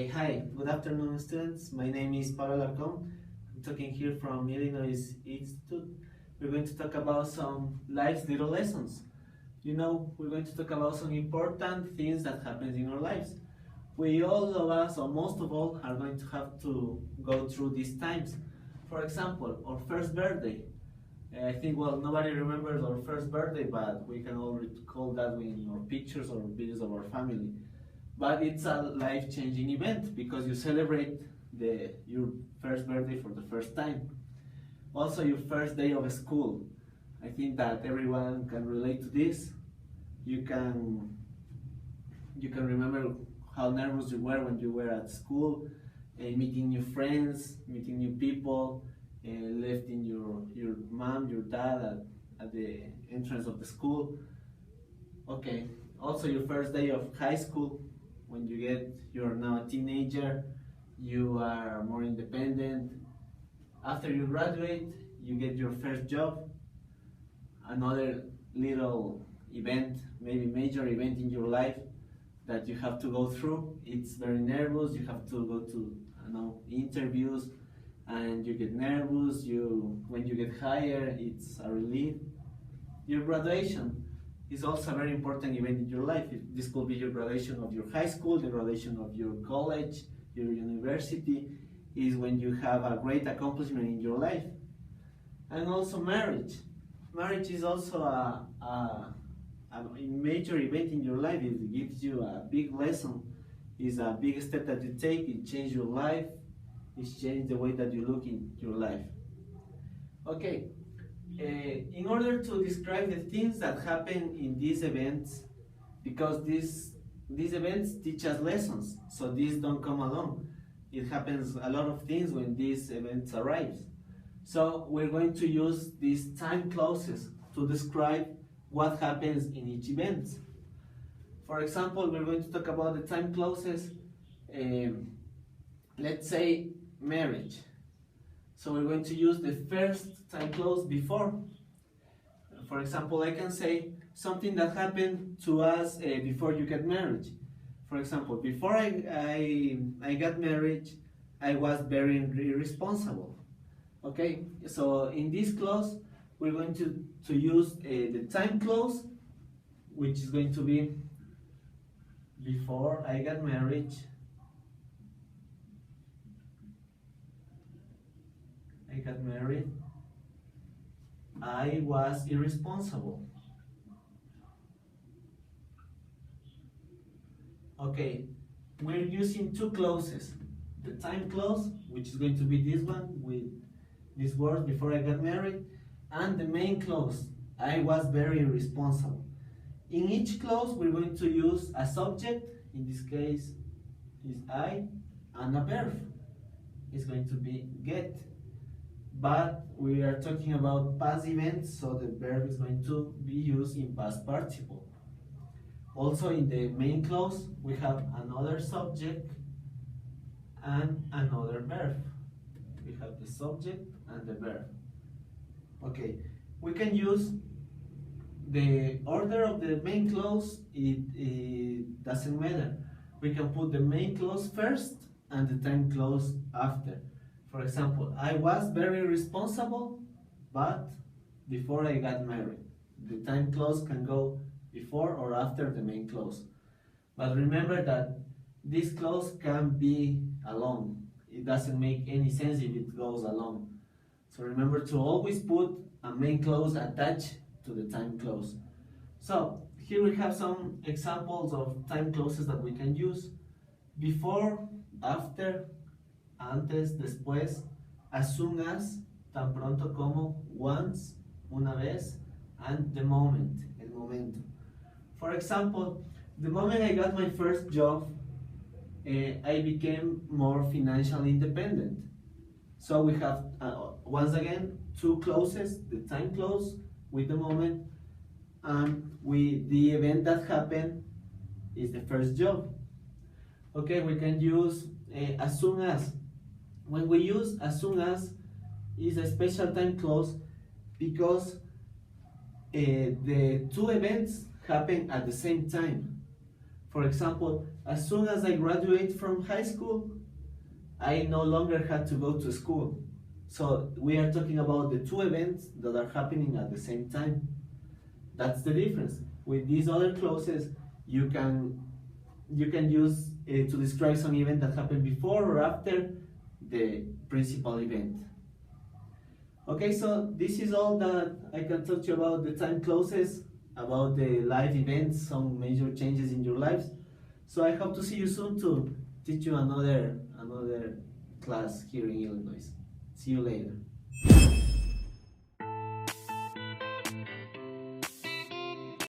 Hi, good afternoon, students. My name is Pablo Alarcón. I'm talking here from Illinois Institute. We're going to talk about some life's little lessons. We're going to talk about some important things that happen in our lives. We all of us, or most of all, are going to have to go through these times. For example, our first birthday. I think, well, nobody remembers our first birthday, but we can all recall that in our pictures or videos of our family. But it's a life-changing event because you celebrate your first birthday for the first time. Also, your first day of school. I think that everyone can relate to this. You can remember how nervous you were when you were at school, meeting new friends, meeting new people, lifting your mom, your dad at the entrance of the school. Okay, also your first day of high school, when you're now a teenager, you are more independent. After you graduate, you get your first job. Another little event, maybe major event in your life that you have to go through. It's very nervous. You have to go to interviews, and you get nervous. When you get hired, it's a relief. Your graduation is also a very important event in your life. This could be your graduation of your high school, the graduation of your college, your university, is when you have a great accomplishment in your life. And also marriage. Marriage is also a major event in your life. It gives you a big lesson. It's a big step that you take. It changes your life. It changes the way that you look in your life. Okay. In order to describe the things that happen in these events, because these events teach us lessons, so these don't come along. It happens a lot of things when these events arrive. So we're going to use these time clauses to describe what happens in each event. For example, we're going to talk about the time clauses. Let's say marriage. So we're going to use the first time clause before. For example, I can say something that happened to us before you get married. For example, before I got married, I was very irresponsible. Okay, so in this clause, we're going to use the time clause, which is going to be before I got married. I was irresponsible. Okay, we're using two clauses. The time clause, which is going to be this one with these words, before I got married, and the main clause, I was very irresponsible. In each clause, we're going to use a subject, in this case is I, and a verb. It's going to be get. But we are talking about past events, so the verb is going to be used in past participle. Also, in the main clause, we have another subject and another verb. We have the subject and the verb. Okay, we can use the order of the main clause. It doesn't matter. We can put the main clause first and the time clause after. For example, I was very responsible, but before I got married. The time clause can go before or after the main clause. But remember that this clause can be alone. It doesn't make any sense if it goes alone. So remember to always put a main clause attached to the time clause. So here we have some examples of time clauses that we can use. Before, after, antes, después, as soon as, tan pronto como, once, una vez, and the moment, el momento. For example, the moment I got my first job, I became more financially independent. So we have, once again, two clauses, the time clause with the moment, and with the event that happened is the first job. Okay, we can use as soon as. When we use as soon as, is a special time clause because the two events happen at the same time. For example, as soon as I graduate from high school, I no longer had to go to school. So we are talking about the two events that are happening at the same time. That's the difference. With these other clauses, you can use to describe some event that happened before or after the principal event. Okay, so this is all that I can talk to you about the time clauses, about the life events, some major changes in your lives. So I hope to see you soon to teach you another class here in Illinois. See you later.